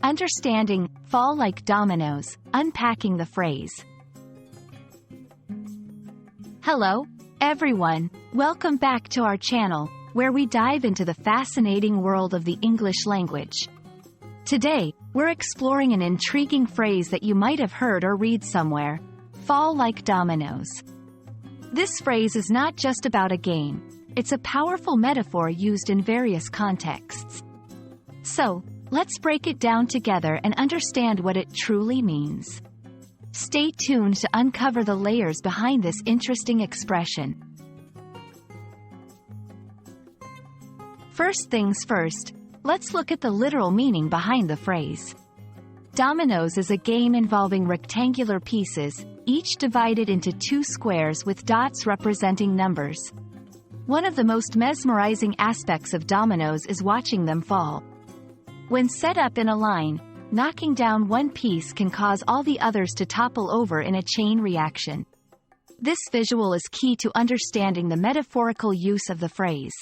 Understanding, fall like dominoes, unpacking the phrase. Hello, everyone. Welcome back to our channel, where we dive into the fascinating world of the English language. Today, we're exploring an intriguing phrase that you might have heard or read somewhere: fall like dominoes. This phrase is not just about a game. It's a powerful metaphor used in various contexts. So, let's break it down together and understand what it truly means. Stay tuned to uncover the layers behind this interesting expression. First things first, let's look at the literal meaning behind the phrase. Dominoes is a game involving rectangular pieces, each divided into two squares with dots representing numbers. One of the most mesmerizing aspects of dominoes is watching them fall. When set up in a line, knocking down one piece can cause all the others to topple over in a chain reaction. This visual is key to understanding the metaphorical use of the phrase.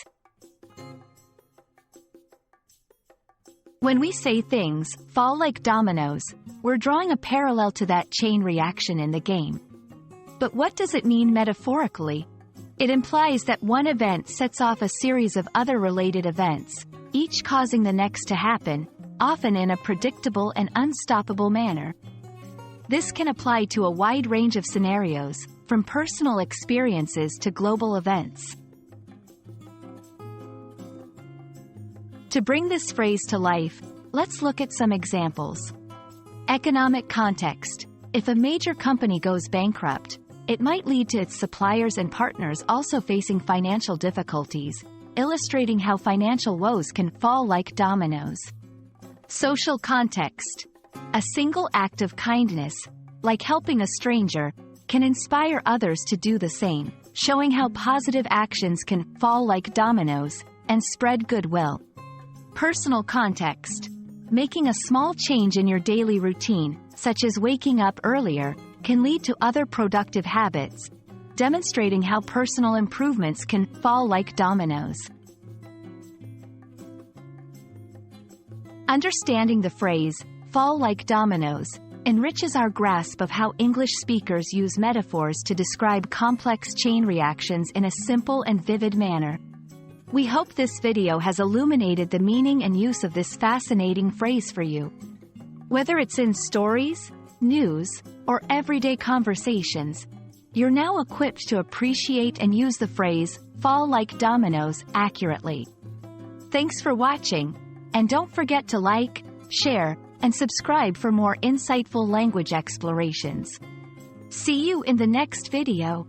When we say things fall like dominoes, we're drawing a parallel to that chain reaction in the game. But what does it mean metaphorically? It implies that one event sets off a series of other related events, each causing the next to happen, often in a predictable and unstoppable manner. This can apply to a wide range of scenarios, from personal experiences to global events. To bring this phrase to life, let's look at some examples. Economic context. If a major company goes bankrupt, it might lead to its suppliers and partners also facing financial difficulties, illustrating how financial woes can fall like dominoes. Social context. A single act of kindness, like helping a stranger, can inspire others to do the same, showing how positive actions can fall like dominoes and spread goodwill. Personal context. Making a small change in your daily routine, such as waking up earlier, can lead to other productive habits, demonstrating how personal improvements can fall like dominoes. Understanding the phrase, fall like dominoes, enriches our grasp of how English speakers use metaphors to describe complex chain reactions in a simple and vivid manner. We hope this video has illuminated the meaning and use of this fascinating phrase for you. Whether it's in stories, news, or everyday conversations, you're now equipped to appreciate and use the phrase, fall like dominoes, accurately. Thanks for watching, and don't forget to like, share, and subscribe for more insightful language explorations. See you in the next video.